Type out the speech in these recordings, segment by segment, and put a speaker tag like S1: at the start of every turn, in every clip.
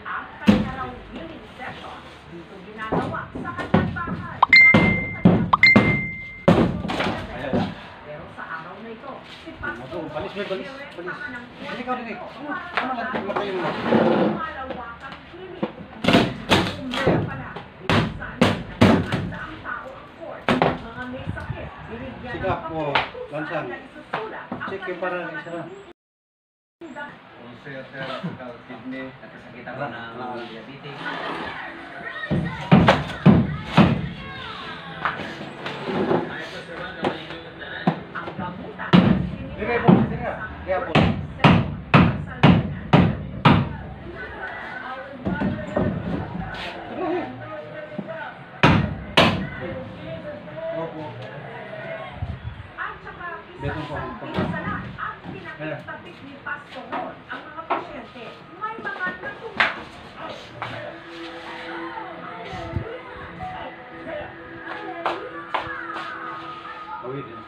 S1: Ang kanya raw healing session dito ginagawa sa kanyang bahay. Pero sa araw na ito, si Pastor malawakang healing. Umaya pala, ibigsan ng ang tao ang court. Mga may sakit, binigyan ng papel kung saan na isusulat ang kanilang mga
S2: kidney, nagkasakitan ko ng diabetes.
S1: ang gamutan.
S3: Sige po, sige. Kaya po. Opo.
S1: At saka isang pinsalan at pinakitapik ni Pastor Ron ang mga pasyente. May mga natuwa.
S3: Awit din.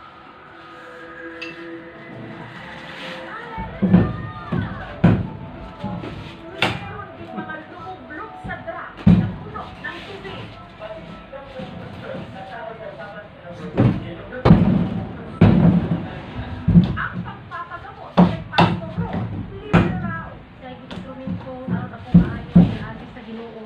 S1: Meron din mga lumublog sa drum na puno ng tubig. Ang pagpapagamot kay Pastor Ron, libre raw.
S4: Kaya instrumento na ako maayo natin sa Ginoo.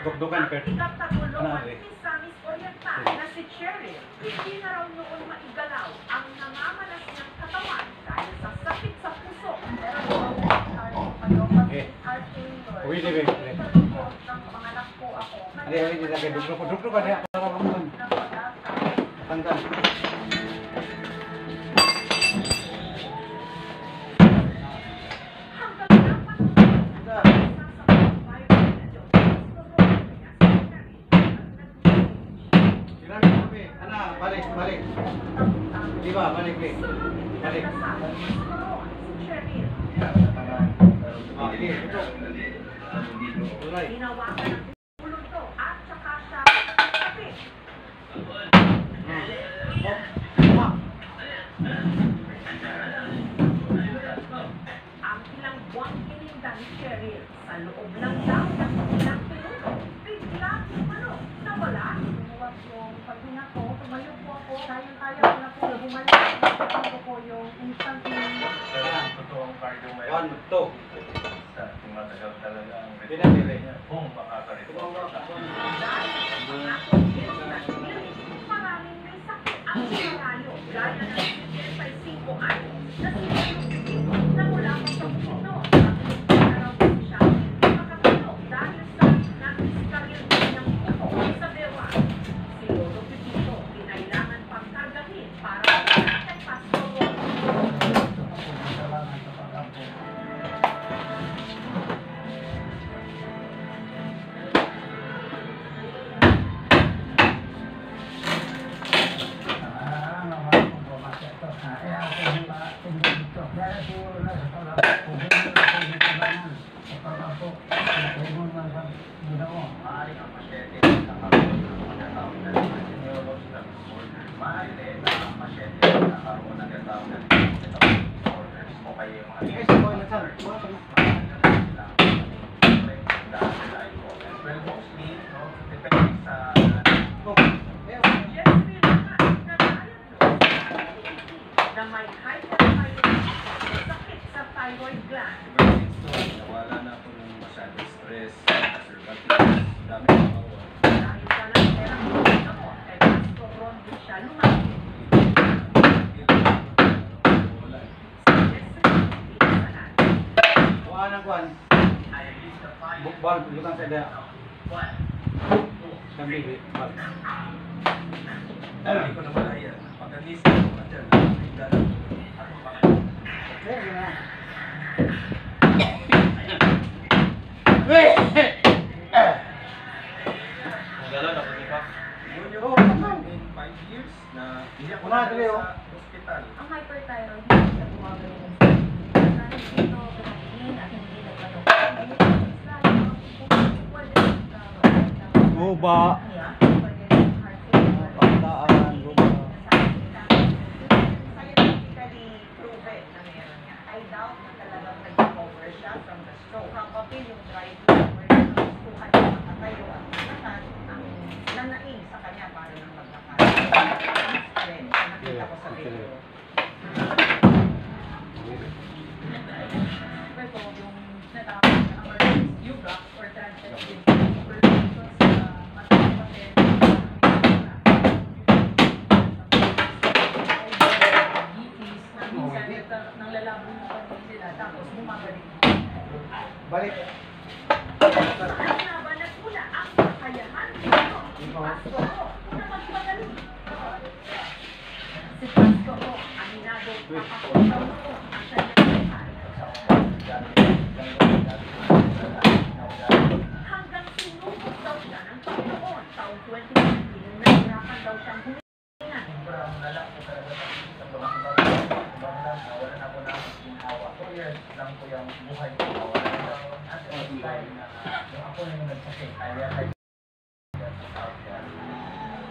S3: Dukdukan
S1: Ang
S3: per.
S1: itatagulungan ni Samis Oriental na si Cheryl, hindi na raw noon maigalaw ang namamalas niyang katawan dahil sa sakit sa puso. Pero
S3: Okay. Uwi din, uwi.
S1: ng mga anak ko ako.
S3: Ada awit din kay dukdukan dia para ramon. Tanggal. Balik. Di ba? Balik. Balik. Sige, ito. Tulay.
S1: Hinawakan ng ulo ito at saka siya kapit. Ang ilang buwang kininda ni Cheryl sa loob lang daw ng ilang minuto. Biglang nawala.
S4: Tumuwag yung paghinga ko, tumayo po ako, kaya ko na po na bumalik. Ito po yung instant healing.
S2: Totoong cardio
S3: 1, 2.
S2: sa tumatagal talaga ang
S3: Pinapili.
S2: kung makaka-recover siya.
S1: Dahil sa pangako ni instant healing, maraming may sakit ang sinarayo. Gaya ng 65 anyos na si Cheryl na mula pa sa puno. Siya makatalo dahil sa nag-diskaril ng puto sa bewa. Si Lolo Pipito kinailangan pang kargahin para kay Pastor Ron.
S2: Maaari ang pasyente nakaroon ng tinatawag na neurological disorder. Maaari din ang pasyente nakaroon ng tinatawag na neurological disorders o kaya yung mga
S3: Sige, sige, na sir.
S2: well, mostly, no, depende sa
S1: Jeffrey naman na-diagnose na may hyperthyroidism, sakit sa thyroid gland.
S2: nawala na po ng masyadong stress, conservative, dami ng mga
S1: Dahil sa lang perang gamot, kay Pastor Ron din siya lumaki.
S3: Kuha ng kuhan. Bukbal, lutang sa ida. Sambil, bal.
S2: Hindi ko na malaya. Pagka-list ko na dyan, ano pa?
S3: Okay, yun na.
S2: Nagala na po niya. Yun yung
S3: Oh, tama.
S2: in 5 years na hindi ako
S3: Wala, dali, oh.
S2: sa hospital.
S4: Ang hyperthyroid, hindi siya bumabalik ng stress. Dito, pinakingin at hindi nagpatok.
S3: Guba. Pagdaan, guba.
S4: from the stroke. Probably yung driver where nagustuhan niya makatayo at maglakad ang nanaing sa kanya para nang maglakad. Then, nakita ko sa video. Ito yung natawag na emergency UGAC or transit for persons sa matapapin nang lalabo ng pagkain sila tapos bumabalik.
S3: Balik.
S1: Saan nga ba nagmula ang kakayahan nito? Si Pasko na magpagaling. Si Pasko aminado papapuntaw ko ang kanyang hanggang sinubok daw siya ng Panginoon taong 2019 nahirapan daw siyang huminga.
S2: Sobrang lalak ko talaga sa wala na po na ginawa. 2 years lang po yung buhay ko. Wala na ako at the time na yung ako na yung nagsakit. I realized that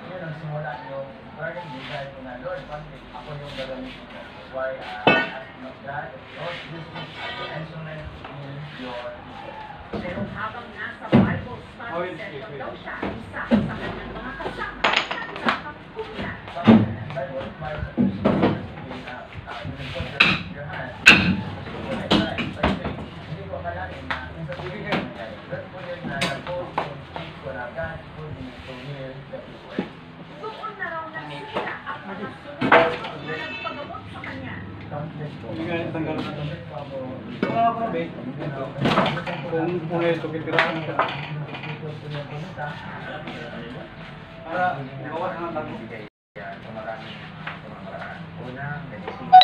S2: yun ang simula yung learning desire ko na Lord, bakit ako yung gagamitin ko? Why ask of God, Lord, this is the instrument in your people.
S1: Pero habang nasa Bible study session daw siya, isa sa kanyang mga kasama at nakapagpunan.
S2: Bible, my your hand. So when I try, by faith, hindi ko akalain na yung sabihin niya nangyari. Pero po yun na nag-post yung speak ko na God will be to heal the people.
S1: Doon na raw nasira ang mga sunod na nagpagamot sa kanya.
S2: Countless po.
S3: Hindi nga tanggal na ito.
S2: Ito
S3: Wala ko na ba? Kung muna ito, kipirahan ka. Para bawas na ng tago.
S2: Unang medisina.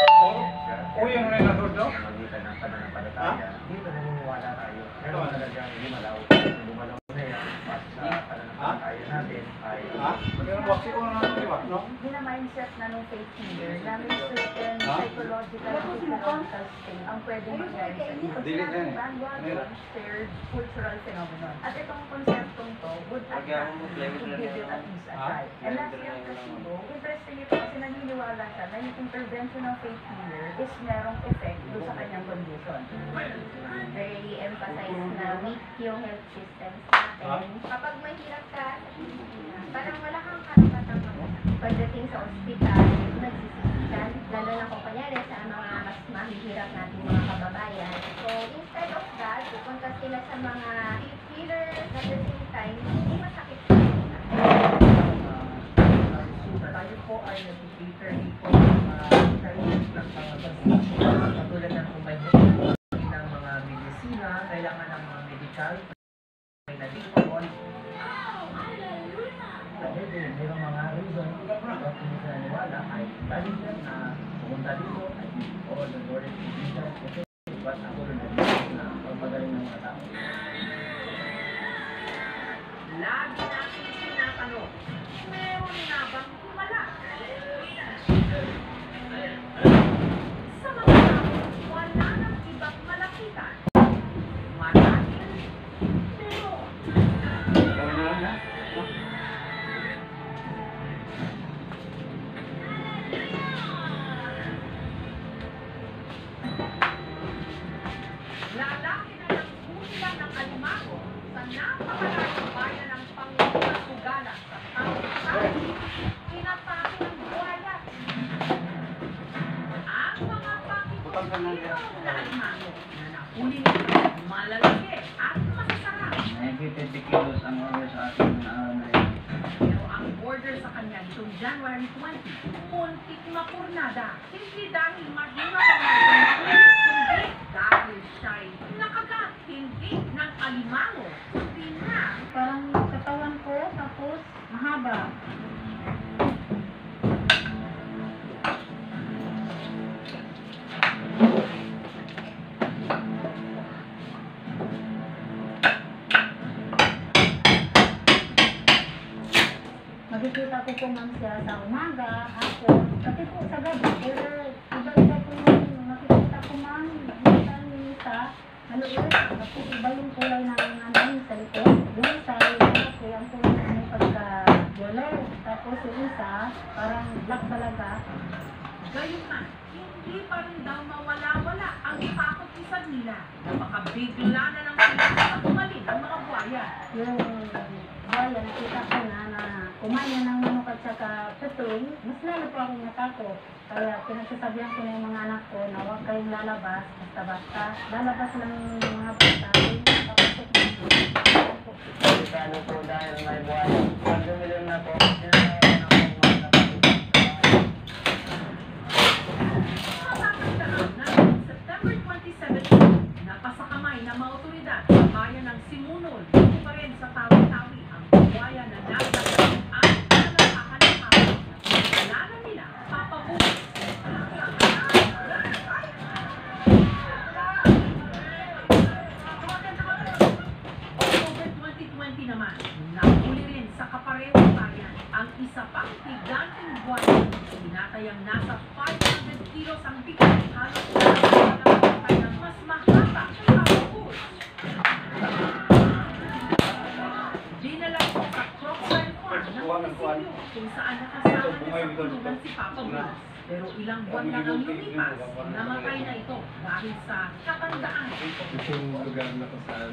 S3: O yung rin na doon daw?
S2: Magitan ng pananampalataya. Dito naniniwala tayo. Pero talagang lumalaw. Lumalaw na yan. At sa pananampalataya natin ay...
S3: Ha? Magkano ba? Siko na natin, di ba? No?
S4: Gina-mindset na nung faith healer na may certain psychological and physiological state ang pwedeng mangyari sa inyo.
S3: Delete na yan eh.
S4: Bandwagon shared cultural phenomenon. At itong konseptong to would attract you to give it at least a try. And last year placebo, interesting ito kasi naniniwala siya na yung intervention ng faith healer is merong effect doon sa kanyang condition.
S5: Very emphasize na weak yung health systems natin. Kapag mahirap ka sa Pilipinas, parang wala kang karapatang pagdating sa ospital, nagsisisikan, lalo na kung kanyari sa mga mas mahihirap nating mga kababayan. So, instead of that, pupunta sila sa mga healer at the same time, hindi masakit sa kanila.
S4: Tayo po ay nag-cater dito ng service ng pangapasisya. Katulad ng kumpanya ng mga medisina, kailangan ng mga medical, may nadipon.
S2: Mayroong mga reason bakit hindi sila naniwala ay valid yan na pumunta dito at all the Lord is Jesus. Kasi ba't ako rin na pagpagaling ng mga tao.
S1: Lagi natin tinatanong, meron na bang himala? Sa mga tao, wala nang ibang malapitan. Marahil, meron.
S3: Gawin na lang, ha?
S1: Lalaki na ng kulang ng alimango sa napakaraming bayan ng Pangasinan sa Tangkay, pinatake ng buhaya. Ang mga pakikilong na alimango na nahuli nila malalaki at masasarap.
S2: 50 kilos ang order sa ating araw na yun.
S1: Pero ang order sa kanya nitong January 20, muntik mapurnada. Hindi dahil mahirap ang alimango, kundi dahil siya'y nakagat hindi ng alimango, kundi na
S5: Parang katawan ko, tapos mahaba. Makikita ko po man siya sa umaga, hapon, kasi po sa gabi, pero iba-iba po yung makikita ko man, nakikita niyo isa, ano yun, tapos iba yung kulay ng ano, sa likod, yung sa likod, yung kulay ng pagka-yellow, tapos yung isa, parang black talaga,
S1: Gayunman, hindi pa rin daw mawala-wala ang takot isang nila na makabigla na lang sila sa tumalin ang mga buhaya.
S4: Yung buhaya, nakita ko na kumaya ng manok at saka tutoy, mas lalo po akong natakot. Kaya pinagsasabihan ko na yung mga anak ko na huwag kayong lalabas, basta-basta. Lalabas lang yung mga bata. Tapos
S2: Ano po dahil may buhay. Pag dumilim na po, yun na yung mga
S1: Matatagdaan na noong September 27, napasakamay ng mga otoridad sa bayan ng Simunol, dito pa rin sa Tawi-Tawi ang buhaya na nasa at nalalakan ng hapon na pinagalanan nila papabuhay. October 2020 naman, nahuli rin sa Kaparehong Bayan ang isa pang higanteng buhaya. Tinatayang nasa 500 kilos ang bigat, halos nakakatay ng mas mahaba ang kapapos. Dinala ito sa Crocodile Farm ng Pasilyo kung saan nakasama niya sa kulungan si Papa Bruce. Pero ilang buwan lang ang lumipas, namatay na ito dahil sa katandaan.
S6: Itong lugar na kung saan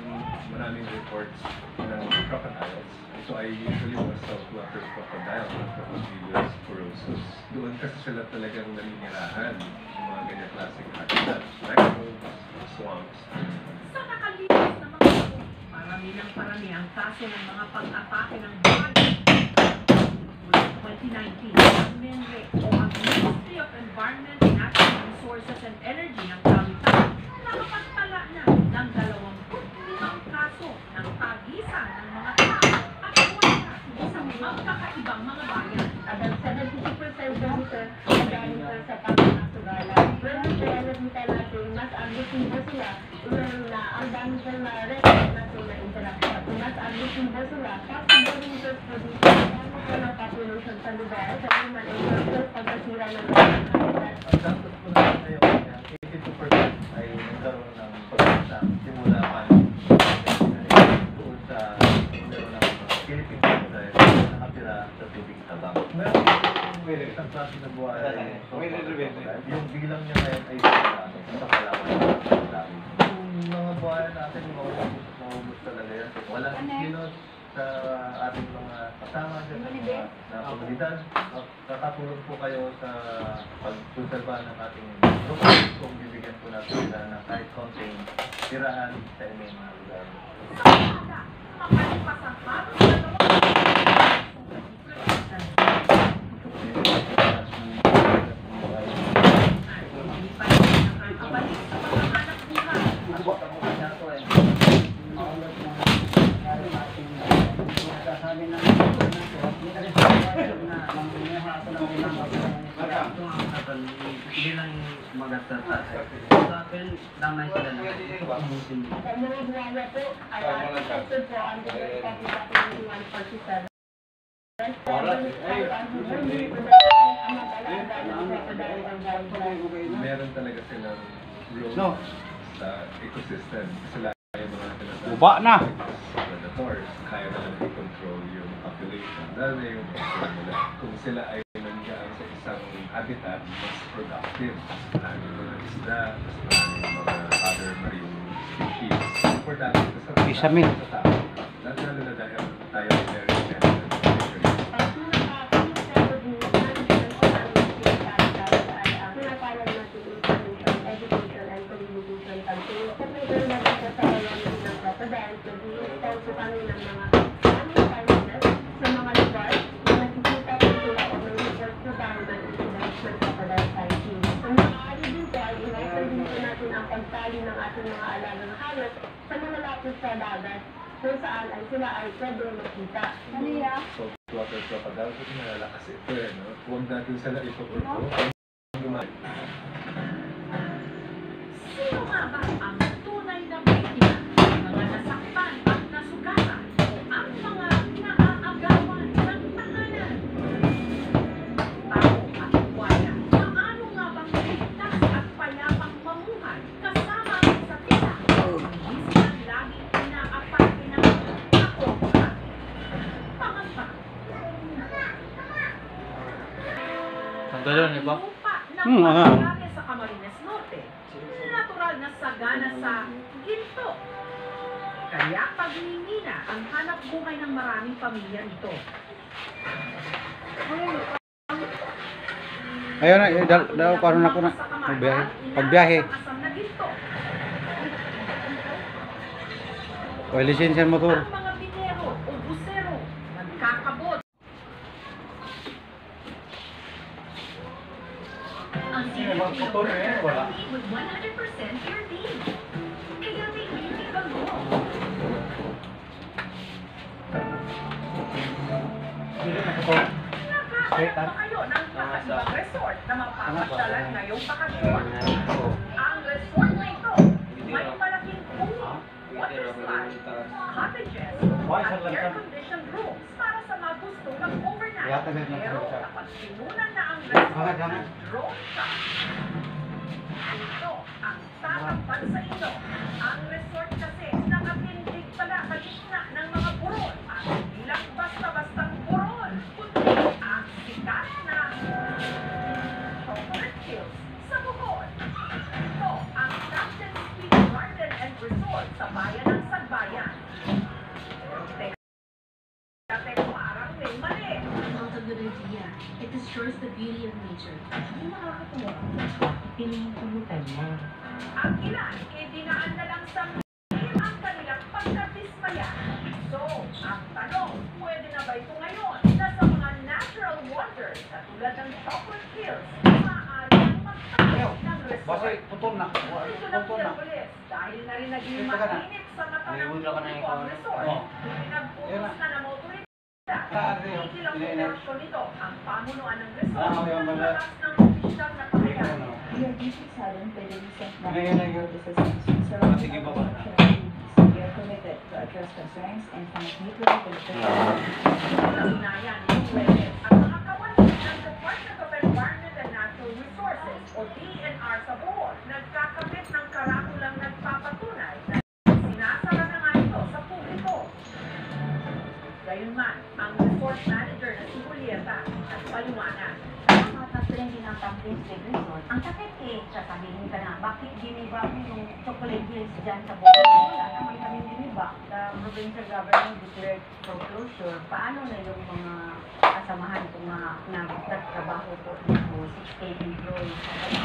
S6: maraming reports ng crocodiles. So I usually was saltwater crocodile, not Crocodylus porosus. Doon kasi sila talagang naninirahan, yung mga ganyan klaseng habitat, mangroves, swamps.
S1: Sa nakalipas na mga taon, parami ang kaso ng mga pag-atake ng buhay. Mula 2019, ang MINRE o ang Ministry of Environment, Natural Resources and Energy ng Tawi-Tawi nakapagtala na ng 25 kaso ng tagisan ng mga tao at buwaya sa magkakaibang mga bayan.
S4: about 70% dito sa dahil sa pagkakasugala. Pero kaya nakita natin, mas agresibo sila. Na ang dami sila na-record natin na interaction. Mas agresibo sila. Tapos rin ito po dito. Kaya ko na population sa lugar. Sa human interest, pagkasira ng mga habitat.
S2: Ang dapat po natin ngayon, 82% ay nagkaroon ng pagkakita simula pa doon sa meron ng Philippine crocodile na nakatira sa tubig tabang. Meron po isang klase na buhay yung bilang niya ngayon ay sa Palawan ng dami. Yung mga buhay natin, maubos talaga yan. Walang kilos sa ating mga kasama dyan sa mga na komunidad. Nakatulong po kayo sa pagkonserba ng ating lugar kung bibigyan po natin sila ng kahit konting tirahan sa inyong mga lugar.
S1: Sa umaga, makalipas ang halos na hindi pa rin nakakabalik sa pagkahanap buhay.
S7: bilang magkatata. Sa akin, damay sila na ito ang musim.
S4: Sa mga buwaya po, ay affected po ang kapitatuloy 147.
S6: Meron talaga silang role sa ecosystem. Sila yung mga tinatawag
S3: Uba na.
S6: predators. Kaya nalang i-control yung population. Dahil na yung control nila. Kung sila ay nandiyan sa isang habitat, mas productive. Maraming mga isda, mas maraming mga other marine species. Importante ito sa
S3: Isamin.
S6: sa tao. Lalo na dahil tayo ay very sensitive.
S4: sa dagat kung saan ay sila ay pwede makita.
S6: So, water crocodile, kasi malalakas ito eh, no? Huwag natin sila ipapurpo.
S1: Sino nga ba ang tunay na biktima? Mga nasaktan at nasugatan o ang mga naaagawan ng tahanan? Tao at buwaya, paano nga bang ligtas at payapang mamuhay kasama ang isa't isa? Hindi silang laging inaaparte ng ako ka. Pangamba.
S3: Tanggalon, di ba?
S1: Lupa na Marami sa Camarines Norte, natural na sagana sa ginto. Kaya pagmimina ang hanap buhay ng maraming pamilya ito.
S3: Ayun na, dalaw karon ako na magbiyahe. Pagbiyahe. May lisensya ng motor.
S1: Ang mga binero o busero nagkakabot. Ang
S3: motor eh, wala.
S1: with 100% pure beef. Kaya may hindi bago. Nakakalap pa kayo ng kakaibang resort na mapapasyalan ngayong bakasyon. Ang resort na ito may malaking pool, water slide, cottages, at air-conditioned rooms para sa mga gusto mag-overnight. Pero kapag sinunan na ang resort ng drone shot, ito ang tatapan sa inyo. Ang resort kasi nakatindig pala sa gitna ng mga burol at hindi lang basta-bastang burol, kundi ang sikat na Chocolate Hills sa Bohol. Ito ang Captain Sweet Garden and Resort sa bayan ng Sagbayan. Dati parang may mali.
S8: Not a good idea. It destroys the beauty of nature.
S1: Hindi makakatuwa.
S7: Pinipulutan mo.
S1: Ang ilan, dinaan na lang sa ang kanilang pagkadismaya. So, ang tanong, pwede na ba ito ngayon na sa mga natural wonders katulad ng Chocolate Hills, maaaring magtayo ng resort?
S3: Basta putol na.
S1: Ito ng
S3: Putol na.
S1: Miyerkules, dahil na rin naging
S3: Ito ka na.
S1: mainit sa mata ng
S7: Nalimutan ka na
S1: publiko
S7: ikaw.
S1: ang resort.
S3: Oo.
S1: Pinagputos na ng otoridad.
S3: Ah, Rio.
S1: Tigil ang
S3: Ine-energy.
S1: operasyon nito, ang pamunuan ng resort
S3: Ah, okay,
S1: na
S3: wala.
S1: labas ng opisyal na pahayag.
S4: We are deeply saddened by the recent
S3: Ngayon na yun.
S4: surrounding
S3: Sige,
S4: our
S3: baba na.
S4: construction activities. We are committed to address concerns and find mutual beneficial
S1: Kaugnayan ni Jueves at mga kawani ng Department of Environment and Natural Resources o DENR sa Bohol nagkakabit ng karakulang nagpapatunay na sinasara na nga ito sa publiko. Gayunman, ang resort manager na si Julieta at paliwanag.
S4: Ang mga tatlo din ang Camping State Resort. Ang sakit eh, sasabihin ka na, bakit giniba mo yung Chocolate Hills dyan sa Bohol? Wala naman kami giniba. The provincial government declared foreclosure. Paano na yung mga kasamahan kung mga nagtatrabaho po dito, 16 employees?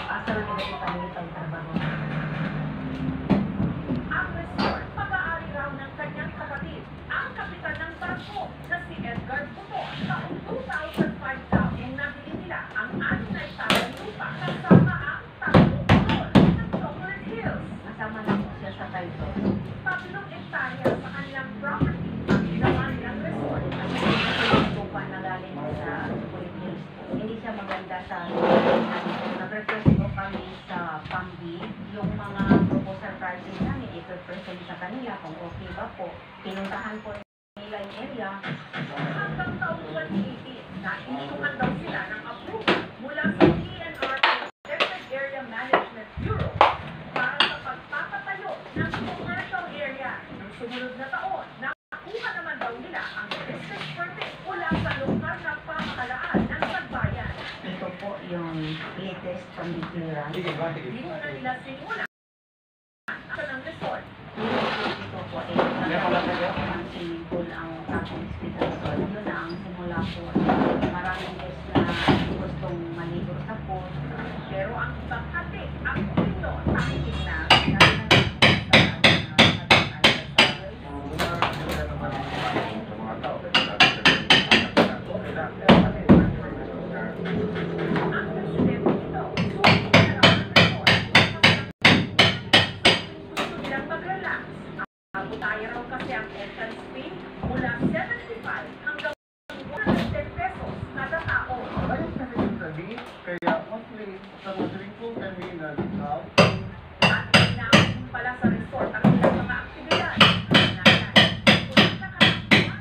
S4: Asal nila ipanilit ang trabaho.
S1: Ang resort, pag-aari raw ng kanyang kapatid, ang kapitan ng barko na si Edgar Puton. Taong 2005 daw nung nabili nila ang 6 na hektarang lupa kasama ang 3 burol ng Chocolate Hills.
S4: Kasama na po siya sa title.
S1: 3 hektarya sa kanilang property ang ginawa nilang resort.
S4: Lupa na galing sa Chocolate Hills. Hindi siya maganda sa nag-request po kami sa PAMBI yung mga proposal pricing namin, i-present sa kanila kung okay ba po. Pinuntahan po nila yung area.
S1: Hanggang taong 2018, na-isyuhan daw sila ng approval mula sa DENR Protected Area Management Bureau para sa pagpapatayo ng commercial area. Noong sumunod na taon, nakuha naman daw nila ang business permit mula sa lokal na pamahalaan ng Sagbayan.
S4: Ito po yung latest PAMBI clearance.
S3: Sige ba? Sige.
S1: Dito na nila sinimula ang ng resort.
S4: Ito po ang swimming pool ang Camping State Resort. Yun na ang simula po. Maraming guests na gustong maligo sa pool.
S1: Pero ang ibang hati, ang pino, tahimik na, tayo raw kasi ang entrance fee mula 75 hanggang 110 pesos kada tao.
S2: Ayos na rin yung gabi, kaya monthly sa swimming pool kami nag-out.
S1: At inaawin pala sa resort ang ilang mga aktibidad. Kanayan, ulit na karakteran,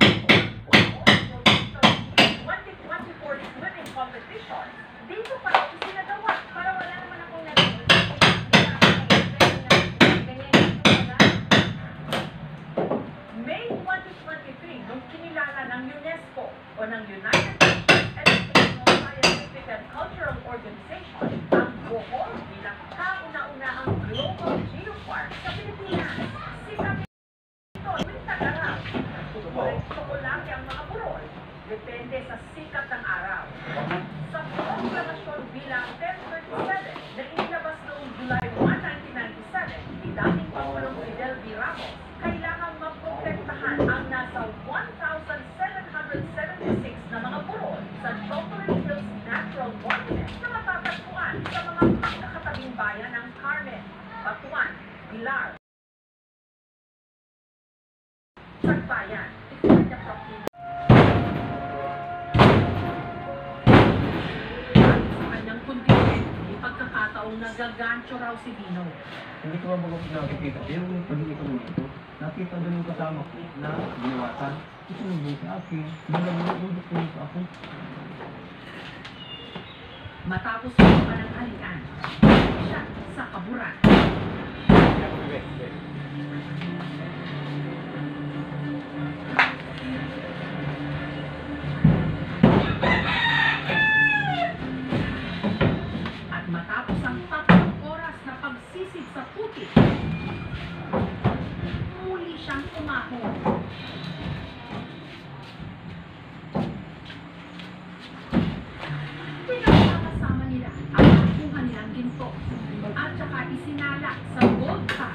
S1: 2024 swimming competition. Dito pa rin sinagawa para wala naman akong May 2023, nung kinilala ng UNESCO o ng United Nations Educational, Scientific and Cultural Organization ang Atuan, Pilar, Sarbayan, Victoria Province. Sa kanyang contingent, may pagkakataong nagagancho raw si Dino.
S2: Hindi ko ba nakikita? Pero kung pag-ibig ko dito, nakita doon yung kasama ko na ginawasan. Ito nang buhay sa akin. Nagagulog ko sa ako.
S1: Matapos ang pananghalian, siya sa kaburan. At matapos ang 3 oras na pagsisid sa putik, muli siyang umahon. Pinagkakasama nila ang nakuha nilang ginto at saka isinalak sa gold car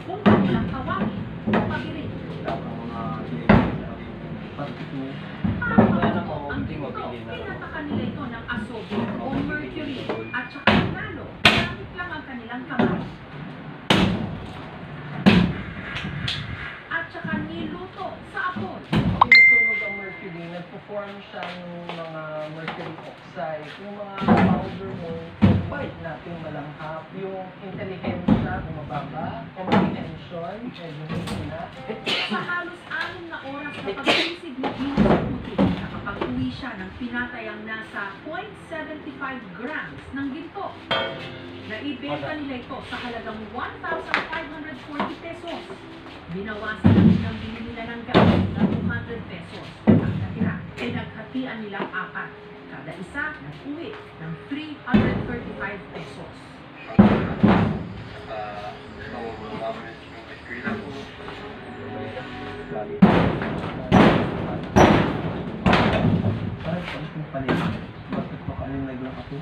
S1: kung kanilang tawagin pabirin. Para makuha ang ginto, pinatakan nila ito ng asobe o mercury at saka nalo gamit lang ang kanilang kamay. At saka niluto sa apoy.
S2: Pinusunog ang mercury, nagpo-form siya ng mga mercury oxide. Yung mga powder mo, bite natin malanghap. Yung intelligensya, bumababa. Comprehension, medyo hindi na.
S1: Sa halos 6 na oras na pagsisid ni Dino sa putik, nakapag-uwi siya ng pinatayang nasa 0.75 grams ng ginto. Naibenta nila ito sa halagang 1,540 pesos. Binawasan na nilang bili nila ng gamit na 200 pesos. Ang natira, ay naghatian nilang 4. Kada isa, nag-uwi ng 335 pesos.
S2: Parang pang palit. Bakit makaling naglang ako?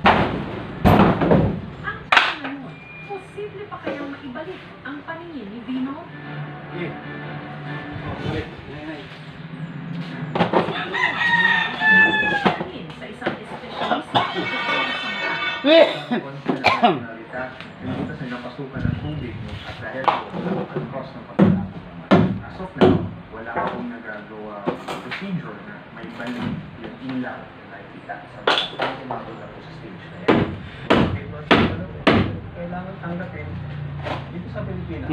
S1: Ang tanong ngayon, posible pa kayang maibalik ang paningin ni Dino? Paningin sa isang espesyalista sa mata.
S2: Yung sa napasukan ng tubig at dahil ang cross ng pagkakasok. As of now, wala akong nagagawa procedure na may balik yung ilaw na nakikita sa mga umabot na po sa stage na yan. Kailangan tanggapin dito sa Pilipinas.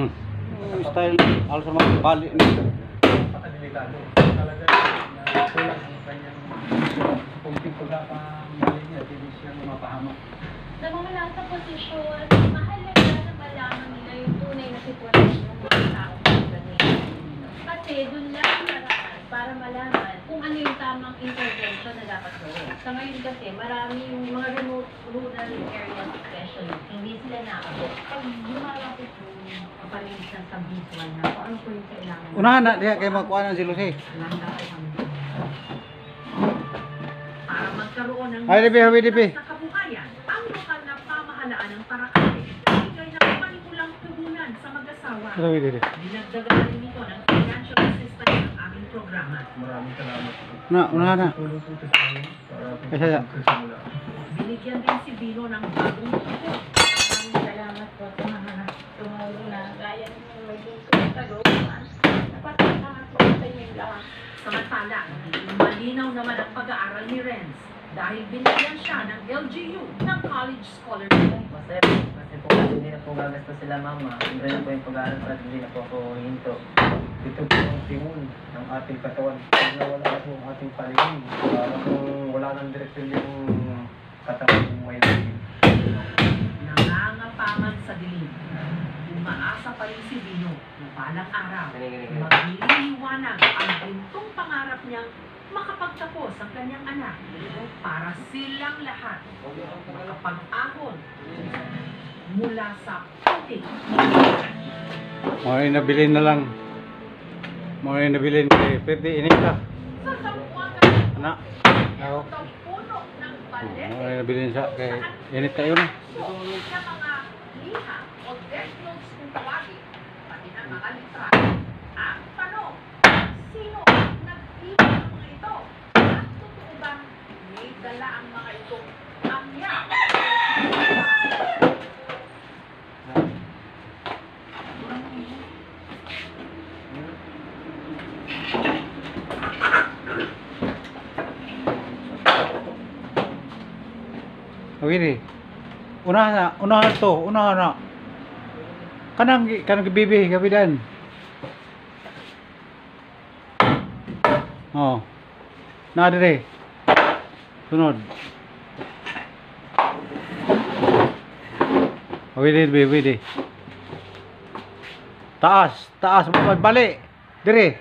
S3: Style, alas naman bali.
S2: Napakadelikado. Talaga na kulang ang kanyang kunting pagkakabali niya, hindi siya mapahamak.
S9: Sa mga nasa posisyon, mahalaga na malaman nila yung tunay na sitwasyon ng mga taong ganyan. Kasi doon lang ang paraan para malaman kung ano yung tamang intervention na dapat gawin. Sa ngayon kasi, marami yung mga remote rural areas especially, hindi sila naabot. Pag lumalapit yung kapalinis ng sa visual na kung ano po yung kailangan.
S3: Unahan na diya kay magkuha ng si Lucy.
S1: Para magkaroon ng
S3: Ay, Lipi, habi, Lipi.
S1: na kabuhayan, ang lokal na pamahalaan ng Paracate, bigay ng panigulang tugunan sa mag-asawa.
S3: Sabi dito.
S1: Dinagdagan rin ito ng financial assistance ng aming programa.
S2: Maraming salamat po.
S3: Na, unahan na.
S2: Tulong po ito sa amin para
S3: Kaya siya.
S2: magkasimula.
S1: Binigyan din si Bino ng bagong tubo.
S9: Maraming salamat po sa mga tumulong na gaya ng maging tutulungan. Napatalamat po sa inyo lahat.
S1: Samantala, malinaw naman ang pag-aaral ni Renz dahil binigyan siya ng LGU ng college scholarship.
S7: Masaya po. Kasi po kasi hindi na po gagastos sila mama. Hindi na po yung pag-aaral at hindi na po ako hinto.
S2: Ito po ang timon ng ating katawan. Pag nawala po ang ating paligid, para kung wala ng direksyon yung katawan ng may lagin.
S1: Nangangapaman sa dilim. Umaasa pa rin si Bino na balang araw magliliwanag ang buntong pangarap niyang makapagtapos ang kanyang anak para silang lahat makapag-ahon mula sa putik.
S3: Mga nabilin na lang. Mga nabilin kay Pwede inita.
S1: Sa sampuangan
S3: Anak. Ako.
S1: ng puno ng balete
S3: Mga nabilin siya kay init kayo na.
S1: sa mga liha o death notes kung tawagin, pati ng mga litra. Ang tanong, sino ang nagtipon ng mga ito? At totoo bang may dala ang mga ito? Ang
S3: Okay di. Unahan na. Kanang bibi kapidan. Oh. Na dire. Sunod. Wait di. Taas, balik. Dire.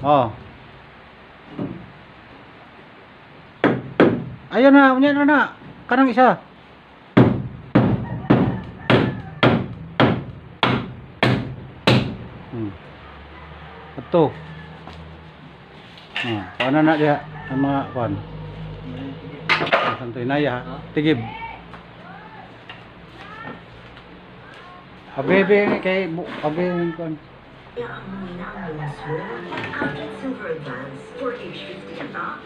S3: Oh. Ayun na, unyan na. Kanang isa. Ito. Paano na dia ang mga kuan? Santoy naya, tigib. Abebe kay abebe kuan.
S1: Silver Advance for age 50 and up.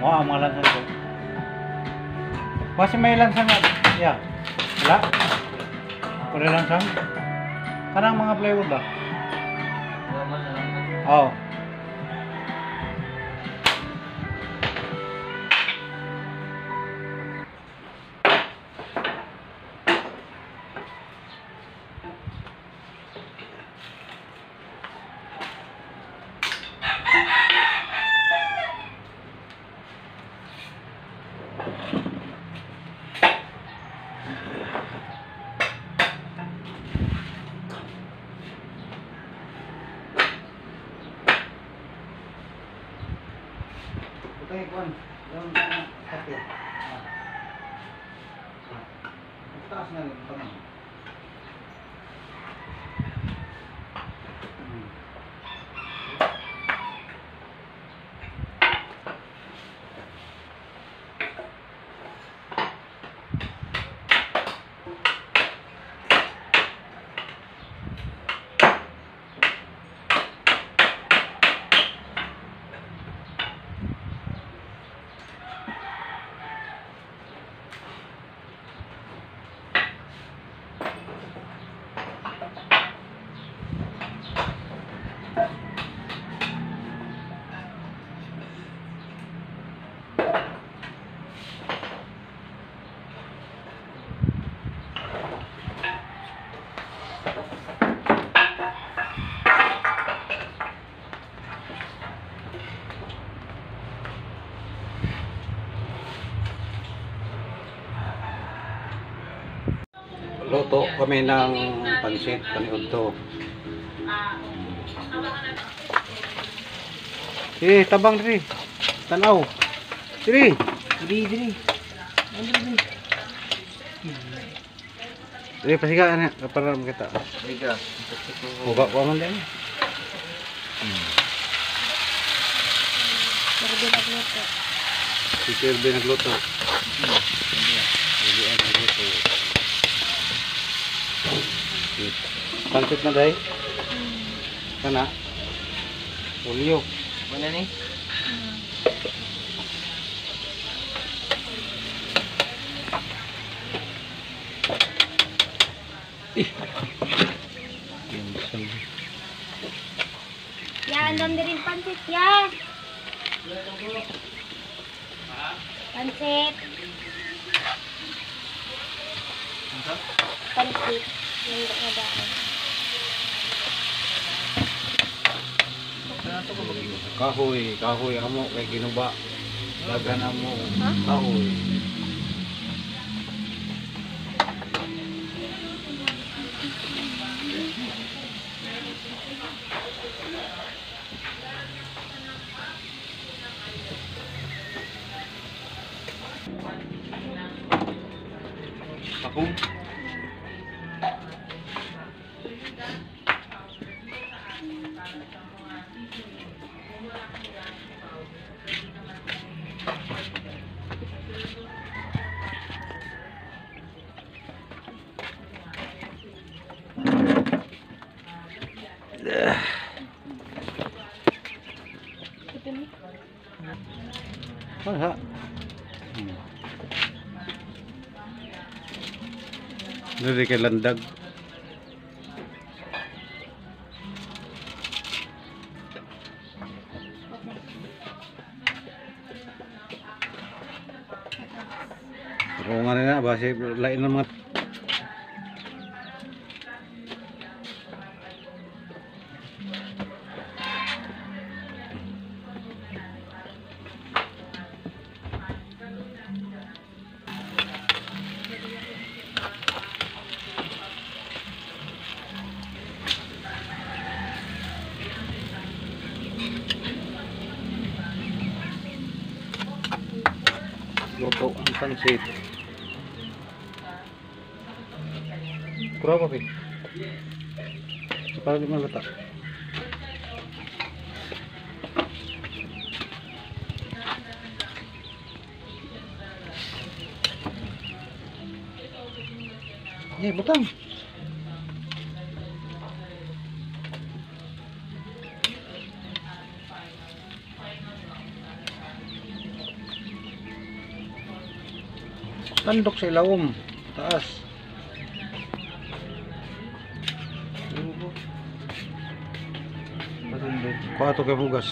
S3: Wah, mga lansan ko. Kasi may lansan nga. Yeah. Wala? Wala lansan? Kanang mga plywood ba? Oo. Ito kuan, yung kape. Taas na rin pa naman. Luto kami ng pansit, paniudto. Tabang diri. Tanaw. Diri. Diri pasiga ana para makita. Pasiga. Uga ko man din. Sirbe nagluto. Pansit na day? Kana? Ulyo. Mana ni?
S5: Ya, andam din pansit ya. Pansit. Pansit. Yung nadaan.
S3: Kahoy amo kay ginuba. Dagan amo kahoy. Ako Masa? Dari kay landag. Rungan na ba si lain ng mga luto ang pansit. Kurang apa, Pi? Separa di mana letak? Butang. Tandok sa ilawom, taas. Kuha ito kay bugas.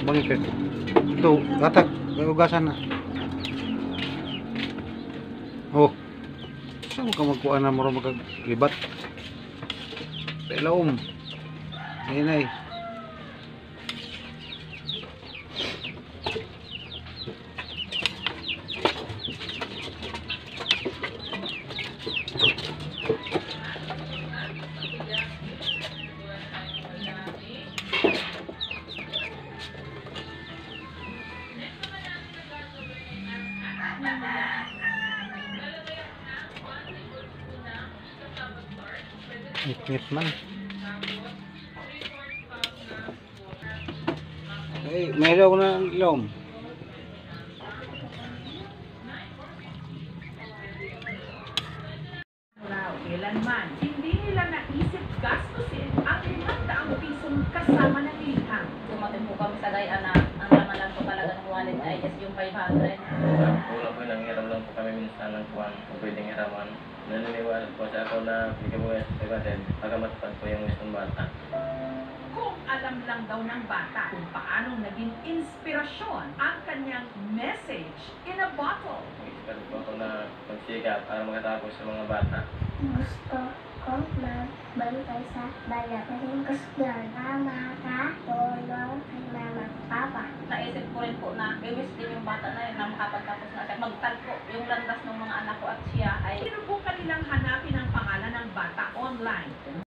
S3: Bangkit. Ito, gatak, may ugasan na. Oh. Saan ka magkuha na mo magkaglibat? Sa ilawom. Hinay. Ngit man. May daw na ilom.
S1: Kailanman, hindi nila naisip gastusin ang 500 pisong kasama ng liham.
S10: Dumating po kami sa gaya na ang laman lang po talaga ng wallet ay just yung 500.
S11: Wala po, nanghiram lang po kami minsan ng kuwan kung pwedeng hiraman. Naniniwala po sa ako na bigyan mo yan sa ibatin pagkamatupad po yung isang bata.
S1: Kung alam lang daw ng bata kung paano naging inspirasyon ang kanyang message in a bottle.
S11: Nag-isipad po ako na magsiga para makatapos sa mga bata.
S5: Gusto ko magbantay sa balat. Maging kasama ka, tulong kay mama at papa.
S10: Naisip ko rin po na i-wish din yung bata na yun na makapagtapos na siya. Magtagpo yung landas ng mga anak ko at siya ay
S1: Sinubukan nilang hanapin ang pangalan ng bata online.